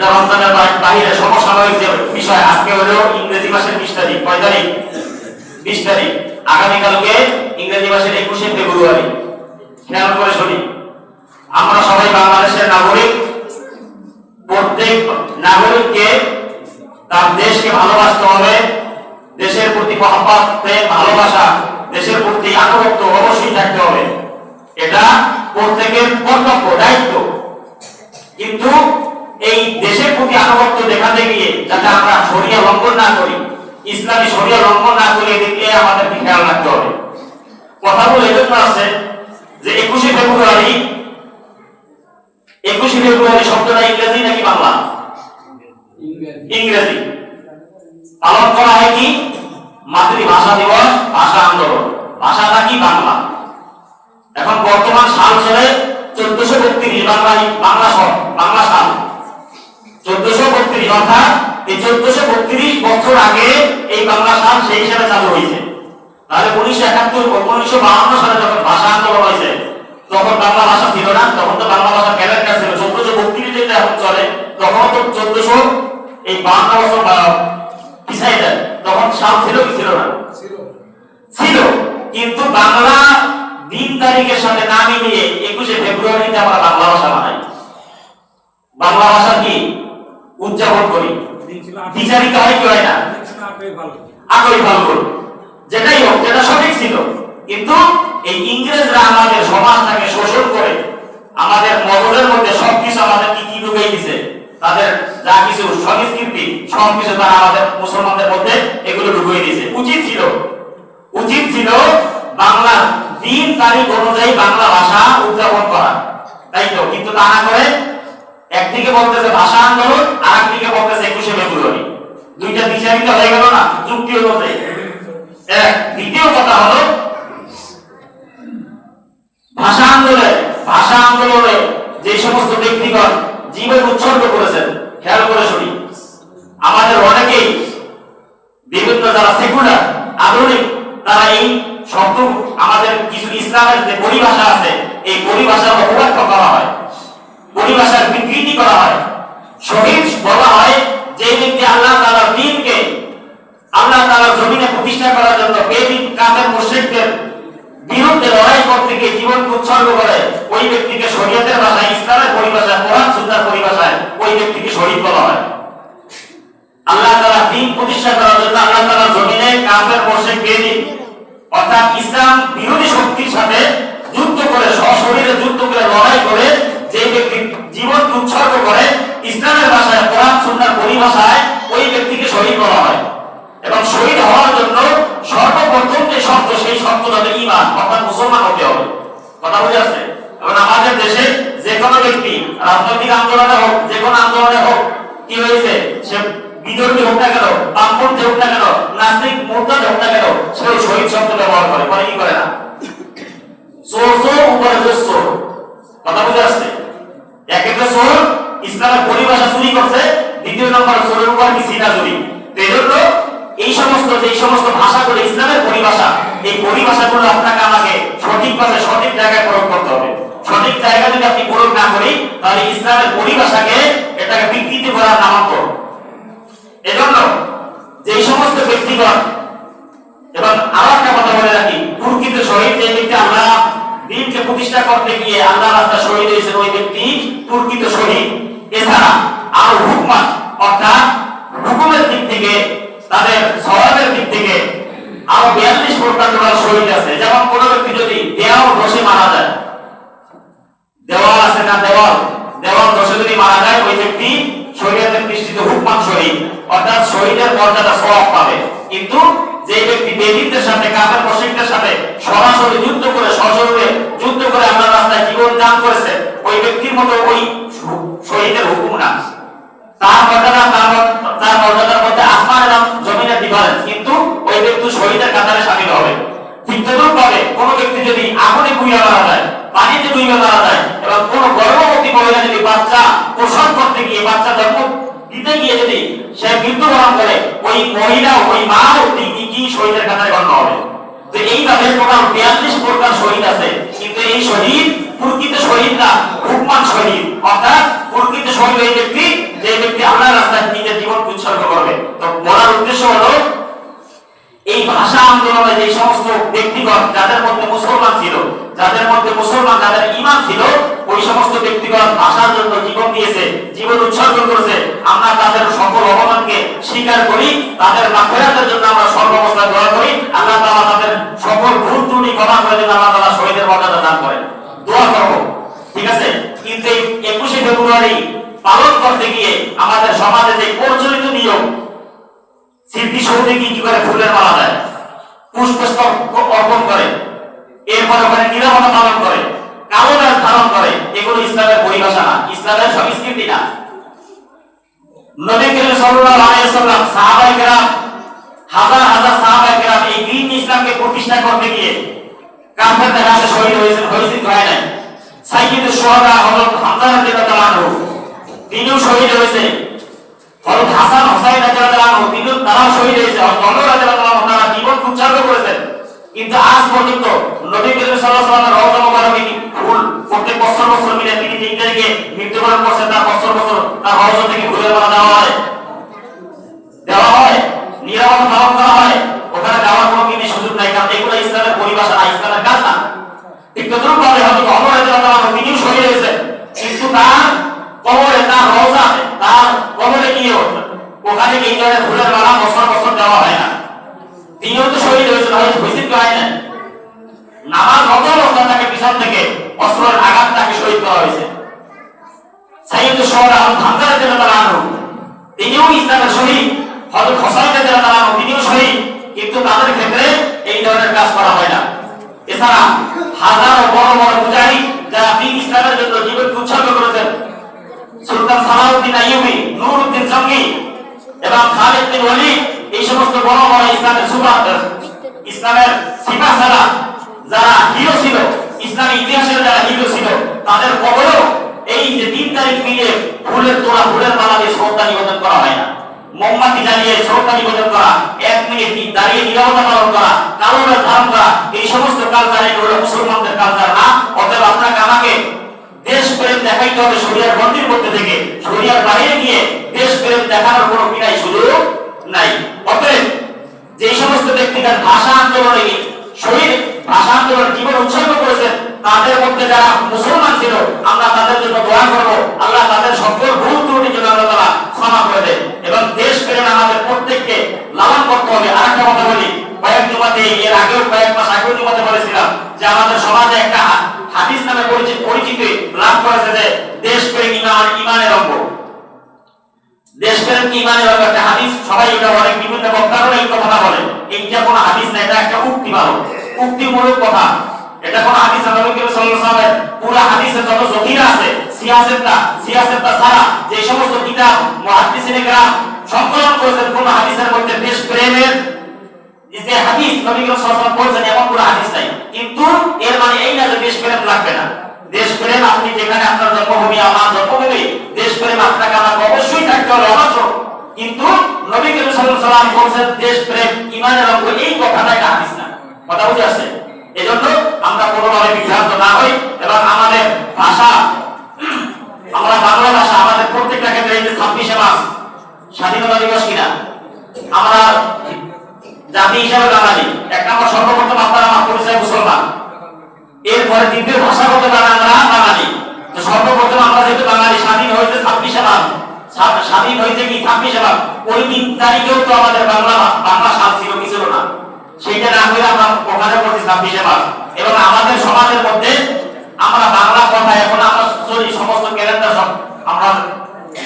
এটা রমজানের বাইরে সমসাময়িক যে বিষয়। আজকে হলো ইংরেজি মাসের 20 তারিখ। কয় তারিখ? 20 তারিখ। আগামীকালকে ইংরেজি মাসের 21শে ফেব্রুয়ারি। খেয়াল করে শুনি, আমরা সবাই বাংলাদেশের নাগরিক। প্রত্যেক নাগরিককে তার দেশকে ভালোবাসতে হবে। দেশের প্রতি মহব্বত, প্রেম, ভালোবাসা, দেশের প্রতি আনুগত্য অবশ্যই থাকতে হবে। এটা প্রত্যেকের কর্তব্য, দায়িত্ব। কিন্তু এই দেশের প্রতি আনুগত্য দেখাতে গিয়ে যাতে আমরা শরিয়া লঙ্ঘন না করি, ইসলামী শরিয়া লঙ্ঘন না করি, এদিকে আমাদেরকে খেয়াল রাখতে হবে। কথা বলে এজন্য আছে যে 21শে ফেব্রুয়ারি শব্দটা ইংরেজি নাকি বাংলা? ইংরেজি। পালন করা হয় কি? মাতৃভাষা দিবস, ভাষা আন্দোলন। ভাষাটা কি? বাংলা। এখন বর্তমান সাল চলে 1432 বাংলা সাল 1432, অর্থাৎ এই 1432 বছর আগে এই বাংলা সাল সেই হিসাবে চালু হয়েছে। তাহলে 1952 সালে যখন ভাষা আন্দোলন হয়েছে তখন বাংলা ভাষা ছিল না। তখন তো বাংলা ভাষা ক্যালেন্ডার ছিল 1432 যেটা এখন চলে, তখন তো 1452 বছর পিছাই যায়। তখন সাল ছিল কি ছিল না? ছিল। কিন্তু বাংলা দিন তারিখের সাথে না মিলিয়ে 21শে ফেব্রুয়ারিতে আমরা বাংলা ভাষা বানাই, বাংলা ভাষা কি উদযাপন করি। বিচারিত হয় কি হয় না? আগেই ভালো, যেটাই হোক, যেটা সঠিক ছিল। কিন্তু এই ইংরেজরা আমাদের সমাজটাকে শোষণ করে আমাদের মগজের মধ্যে সবকিছু আমাদের কি ঢুকিয়ে দিছে। তাদের যা কিছু সংস্কৃতি সবকিছু তারা আমাদের মুসলমানদের মধ্যে এগুলো ঢুকিয়ে দিয়েছে। উচিত ছিল বাংলা দিন তারিখ অনুযায়ী বাংলা ভাষা উদযাপন করা, তাই তো? কিন্তু তা না করে একদিকে বলতেছে ভাষা আন্দোলন, আর একদিকে বলতেছে 21শে ফেব্রুয়ারি। দুইটা বিচারিত হয়ে গেল না যুক্তি অনুযায়ী। দ্বিতীয় কথা হলো ভাষা আন্দোলনে যে সমস্ত ব্যক্তিগণ জীবন উৎসর্গ করেছেন, খেয়াল করে শুনি। আমাদের অনেকেই বিভিন্ন যারা সেকুলার আধুনিক, তারা এই শব্দ আমাদের কিছু ইসলামের যে পরিভাষা আছে এই পরিভাষার অপব্যাখ্য করা হয়, পরিভাষার বিকৃতি করা হয়। শহীদ বলা হয় যে ব্যক্তি আল্লাহ তাআলার দ্বীনকে, আল্লাহ তাআলার জমিনে প্রতিষ্ঠা করার জন্য বেদিন কাফের মুশরিকদের বিরুদ্ধে লড়াই করতে গিয়ে জীবনকে উৎসর্গ করে, ওই ব্যক্তিকে শরীয়তের ভাষায়, ইসলামের পরিভাষায়, কোরআন সুন্নাহর পরিভাষায় ওই ব্যক্তিকে শহীদ বলা হয়। আল্লাহ তাআলা দ্বীন প্রতিষ্ঠা করার জন্য আল্লাহ তাআলার জমিনে কাফের মুশরিক বেদিন অর্থাৎ ইসলাম বিরোধী শক্তির সাথে যুদ্ধ করে, সশরীরে যুদ্ধ করে, লড়াই করে যে ব্যক্তি জীবনকে উৎসর্গ করে ইসলামের ভাষায়, কোরআন সুন্নাহর পরিভাষায়, ওই ব্যক্তিকে শহীদ বলা হয়। এবং শহীদ হওয়ার জন্য সর্বপ্রথম যে শর্ত, সেই শর্তটা হলো ঈমান, অর্থাৎ মুসলমান হতে হবে। কথা বুঝে আসছে? এবং আমাদের দেশে যে কোনো ব্যক্তি রাজনৈতিক আন্দোলনে হোক, যে কোনো আন্দোলনে হোক, কি হয়েছে, সে বিদ্রোহী হোক না কেন, বামপন্থী হোক না কেন, নাস্তিক মুরতাদ হোক না কেন, সে শহীদ শব্দ ব্যবহার করে। করে কি করে না? চোর উপরে চোর। কথা বুঝে আসছে? এক একটা চোর ইসলামের পরিভাষা চুরি করছে, দ্বিতীয় নম্বর চোরের উপর কি সিনা চুরি। এই জন্য এই সমস্ত ভাষাগুলো ইসলামের পরিভাষা, এই পরিভাষাগুলো আপনাকে আমাকে সঠিকভাবে সঠিক জায়গায় প্রয়োগ করতে হবে। সঠিক জায়গায় যদি আপনি প্রয়োগ না করি, তাহলে ইসলামের পরিভাষাকে এটাকে বিকৃতি করার নামান্তর। এজন্য যে সমস্ত ব্যক্তিগণ, এবং আরো একটা কথা বলে রাখি, প্রকৃত শহীদ যে ব্যক্তি আল্লাহ দ্বীনকে প্রতিষ্ঠা করতে গিয়ে আল্লাহ রাস্তায় শহীদ হয়েছেন, ওই ব্যক্তি প্রকৃত শহীদ। এছাড়া আরো হুকমান, অর্থাৎ হুকুমের দিক থেকে, তাদের সওয়াবের দিক থেকে আরো 42 প্রকার শহীদ আছে। যেমন কোন ব্যক্তি যদি দেওয়াল ধসে মারা যায়, দেওয়াল আছে না, দেওয়াল ধসে যদি মারা যায়, ওই ব্যক্তি শরীয়তের দৃষ্টিতে হুকমান শহীদ, অর্থাৎ শহীদের মর্যাদা সওয়াব পাবে। কিন্তু যে ব্যক্তি বেদিনদের সাথে, কাফের মুশরিকদের সাথে সরাসরি যুদ্ধ করে, সশরীরে যুদ্ধ করে আল্লাহর রাস্তায় জীবন দান করেছে, ওই ব্যক্তির মতো ওই শহীদের হুকুম না। তার মর্যাদার মধ্যে আসমান এবং জমিনের ডিফারেন্স, কিন্তু ওই ব্যক্তি শহীদের কাতারে শামিল হবে। ঠিক তদ্রূপভাবে কোন ব্যক্তি যদি আগুনে পুড়িয়ে মারা যায়, পানিতে ডুবে মারা যায়, এবং কোন গর্ভবতী মহিলা যদি বাচ্চা প্রসব করতে গিয়ে, বাচ্চা জন্ম দিতে গিয়ে যদি সে মৃত্যুবরণ করে, ওই মহিলা, ওই মা কি শহীদের কাতারে গণ্য হবে। তো এইভাবে টোটাল 42 প্রকার শহীদ আছে। কিন্তু এই শহীদ প্রকৃত শহীদ না, হুকমান শহীদ। অর্থাৎ প্রকৃত শহীদ ওই ব্যক্তি যে ব্যক্তি আল্লাহর রাস্তায় নিজের জীবন উৎসর্গ করবে। তো বলার উদ্দেশ্য হলো এই ভাষা আন্দোলনে যে সমস্ত ব্যক্তিগণ যাদের মধ্যে মুসলমান ছিল, যাদের মধ্যে মুসলমান যাদের ঈমান ছিল, ওই সমস্ত ব্যক্তিগণ ভাষার জন্য জীবন দিয়েছে, জীবন উৎসর্গ করেছে। আমরা তাদের সকল অবদানকে স্বীকার করি, তাদের মাগফিরাতের জন্য আমরা সর্বাবস্থায় দোয়া করি। আল্লাহ তাআলা তাদের সকল ভুল ত্রুটি ক্ষমা করে দেন, আল্লাহ তাআলা শহীদের মর্যাদা দান করেন, দোয়া করব। ঠিক আছে? কিন্তু এই 21শে ফেব্রুয়ারি পালন করতে গিয়ে আমাদের সমাজে যে প্রচলিত নিয়ম, স্মৃতিসৌধে কি করে ফুলের মালা দেয়, পুষ্পস্তবক অর্পণ করে, এরপরে ওখানে নিরাপত্তা পালন করে, কালো ব্যাজ ধারণ করে, এগুলো ইসলামের পরিভাষা না, ইসলামের সংস্কৃতি না। নবী করিম সাল্লাল্লাহু আলাইহি ওয়াসাল্লাম, সাহাবায়ে কেরাম, হাজার হাজার সাহাবায়ে কেরাম এই দ্বীন ইসলামকে প্রতিষ্ঠা করতে গিয়ে কাফেরদের হাতে শহীদ হয়েছেন, হয় নাই। সাইয়্যিদুশ শুহাদা হযরত হামজা রাদিয়াল্লাহু আনহু তিনিও শহীদ হয়েছে, হযরত হাসান হুসাইন রাদিয়াল্লাহু আনহু তিনিও তারাও শহীদ হয়েছে, হযরত রাদিয়াল্লাহু আনহু তারা জীবন উৎসর্গ করেছেন। কিন্তু আজ পর্যন্ত নবী করিম সাল্লাল্লাহু আলাইহি ওয়াসাল্লামের রওজা মুবারকে ফুল প্রত্যেক বছর বছর মিলে তিনি 3 তারিখে মৃত্যুবরণ করছেন, তার বছর বছর তার রওজা থেকে ফুলের মালা দেওয়া হয়, নিরাপত্তা পালন করা হয়, ওখানে যাওয়ার কোনো কিছু সুযোগ নাই, কারণ এগুলো ইসলামের পরিভাষা না, ইসলামের কাজ না। ঠিক তদ্রুপ ভাবে হযরত ওমর রাদিয়াল্লাহু আনহু তিনিও শহীদ হয়েছেন, কিন্তু তার কবরে, তার রওজাতে, তার কবরে গিয়ে ওখানে এই ধরনের ফুলের মালা বছর বছর দেওয়া হয় না। তিনিও তো শহীদ হয়েছেন, হয়তো হয়েছেন তো হয় না, নামাজ রত অবস্থা তাকে পিছন থেকে অস্ত্রের আঘাত তাকে শহীদ করা হয়েছে। সাইয়্যিদুশ শুহাদা হযরত হামজা রাদিয়াল্লাহু আনহু তিনিও ইসলামের শহীদ, হযরত হুসাইন রাদিয়াল্লাহু আনহু তিনিও শহীদ, কিন্তু তাদের ক্ষেত্রে এই ধরনের কাজ করা হয় না। এছাড়া হাজারো বড় বড় মুজাহিদ যারা দ্বীন ইসলামের জন্য জীবন উৎসর্গ করেছেন, সুলতান সালাউদ্দিন আইয়ুবী, নুরউদ্দিন জঙ্গি এবং খালিদ বিন ওয়ালিদ, এই সমস্ত বড় বড় ইসলামের সুপারস্টার, ইসলামের সিপাহসালার যারা হিরো ছিল, ইসলামী ইতিহাসের যারা হিরো ছিল, তাদের কবরেও এই যে 3 তারিখ মিলে ফুলের তোড়া, ফুলের মালা দিয়ে শ্রদ্ধা নিবেদন করা হয় না। মোমবাতি জ্বালিয়ে শ্রদ্ধা নিবেদন করা, 1 মিনিট দাঁড়িয়ে নিরাপত্তা পালন করা, কালো ব্যাজ ধারণ করা, এই সমস্ত কালচার এগুলো মুসলমানদের কালচার না। অতএব আপনাকে আমাকে দেশপ্রেম দেখাইতে হবে শরিয়ার গণ্ডির মধ্যে থেকে, শরিয়ার বাইরে গিয়ে দেশপ্রেম দেখানোর কোনো বিনাই সুযোগ নাই। অতএব যে সমস্ত ব্যক্তিরা ভাষা আন্দোলনে শহীদ, ভাষা আন্দোলন জীবন উৎসর্গ করেছেন, তাদের মধ্যে যারা মুসলমান ছিল, আমরা তাদের জন্য দোয়া করব, আল্লাহ তাদের সকল ভুল ত্রুটি যেন আল্লাহ তাআলা ক্ষমা করে দেন এবং দেশপ্রেম আমাদের প্রত্যেককে লালন করতে হবে। আরেকটা কথা বলি, কয়েক জুমাতে, এর আগেও কয়েক মাস আগেও জুমাতে বলেছিলাম যে আমাদের সমাজে একটা হাদিস নামে পরিচিতি লাভ করেছে যে দেশপ্রেম ইমানের অঙ্গ। দেশপ্রেম ইমানের অঙ্গ একটা হাদিস, সবাই এটা অনেক বিভিন্ন বক্তারা এই কথাটা বলে, এইটা কোনো হাদিস না, এটা একটা উক্তি, ভালো উক্তিমূলক কথা। এটা কোন হাদিস না, নবী করিম সাল্লাল্লাহু আলাইহি ওয়াসাল্লামের পুরো হাদিসের যত জহিরা আছে, সিয়াসেতটা ছাড়া যে সমস্ত কিতাব মুহাদ্দিসিনে কেরাম সংকলন করেছেন, কোন হাদিসের মধ্যে দেশপ্রেমের যে হাদিস নবী করিম সাল্লাল্লাহু আলাইহি ওয়াসাল্লাম বলেছেন এমন কোনো হাদিস নাই। কিন্তু এর মানে এই না যে দেশপ্রেম লাগবে না। দেশপ্রেম আপনি যেখানে আপনার জন্মভূমি, আমার জন্মভূমি, দেশপ্রেম আপনাকে আমাকে অবশ্যই থাকতে হবে, অবশ্যই। কিন্তু নবী করিম সাল্লাল্লাহু আলাইহি ওয়াসাল্লাম বলেছেন দেশপ্রেম ইমানের অঙ্গ, এই কথাটা একটা হাদিস না। কথা বুঝে আসছে? এজন্য আমরা কোনোভাবে বিভ্রান্ত না হই এবং আমাদের ভাষা, আমরা বাংলা ভাষা, আমাদের প্রত্যেকটা ক্ষেত্রে এই যে 26শে মার্চ স্বাধীনতা দিবস কিনা, আমরা জাতি হিসাবে বাঙালি। 1 নম্বর, সর্বপ্রথম আপনারা আমার পরিচয় মুসলমান, এরপরে দ্বিতীয় ভাষাগত আমরা বাঙালি। তো সর্বপ্রথম আমরা যেহেতু বাঙালি, স্বাধীন হয়েছে 26শে মার্চ, স্বাধীন হয়েছে কি 26শে মার্চ, ওই 3 তারিখেও তো আমাদের বাংলা সাল ছিল কি ছিল না, সেইটা না হয়ে আমরা ওখানে করছি 26শে মার্চ। এবং আমাদের সমাজের মধ্যে আমরা বাংলা কথা এখন আমরা চলি, সমস্ত ক্যালেন্ডার সব আমরা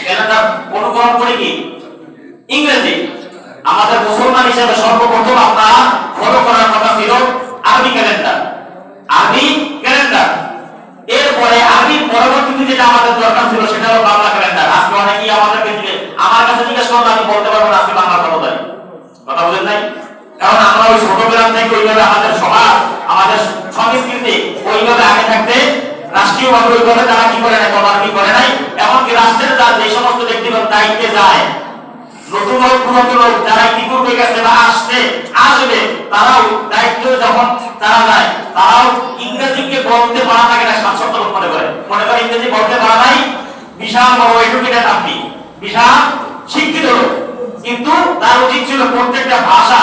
ক্যালেন্ডার অনুকরণ করি কি ইংরেজি। আমাদের মুসলমান হিসেবে সর্বপ্রথম আমরা ফলো করার কথা ছিল আরবি ক্যালেন্ডার, আরবি ক্যালেন্ডার। এরপরে আরবি পরবর্তীতে যেটা আমাদের দরকার ছিল সেটা হলো বাংলা ক্যালেন্ডার। আজকে অনেকেই আমাদেরকে দিলে, আমার কাছে জিজ্ঞেস করলে আমি বলতে পারবো না আজকে বাংলা কত তারিখ, কথা বুঝেন নাই? কারণ আমরা ওই ছোটবেলা থেকে ওইভাবে আমাদের সমাজ, আমাদের সংস্কৃতি ওইভাবে আগে থাকতে রাষ্ট্রীয়ভাবে ওইভাবে তারা কি করে নাই, তদারকি করে নাই। এমনকি রাষ্ট্রের যে সমস্ত ব্যক্তিগত দায়িত্বে যায়, নতুন হোক পুরাতন হোক, যারা ইতিপূর্বে গেছে বা আসবে, তারাও দায়িত্ব যখন তারা যায়, তারাও ইংরেজিকে বলতে পারা থাকে না, স্বাচ্ছন্দ্য মনে করে ইংরেজি বলতে পারা নাই, বিশাল বড় এডুকেটেড আপনি, বিশাল শিক্ষিত লোক, কিন্তু তার উচিত ছিল প্রত্যেকটা ভাষা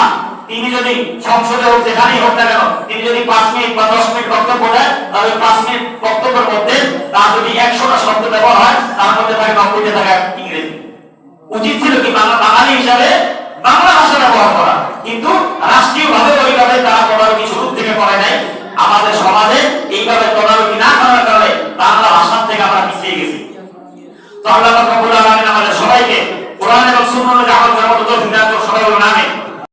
তিনি যদি সংসদে হোক যেখানেই হোক না কেন তিনি যদি 5 মিনিট বা 10 মিনিট বক্তব্য দেন, তাহলে 5 মিনিট বক্তব্যের মধ্যে তার যদি 100টা শব্দ ব্যবহার হয় তার মধ্যে থাকে 90টা থাকে ইংরেজি। উচিত ছিল কি বাঙালি হিসাবে বাংলা ভাষা ব্যবহার করা, কিন্তু রাষ্ট্রীয়ভাবে ওইভাবে তারা তদারকি শুরু থেকে করে নাই। আমাদের সমাজে এইভাবে তদারকি না করার কারণে বাংলা ভাষার থেকে আমরা পিছিয়ে গেছি। তো আল্লাহ রাব্বুল আলামিন আমাদের সবাইকে কোরআন এবং সুন্নাহ অনুযায়ী আমল করার মতো তৌফিক দান করুন, সবাই বলুন আমিন।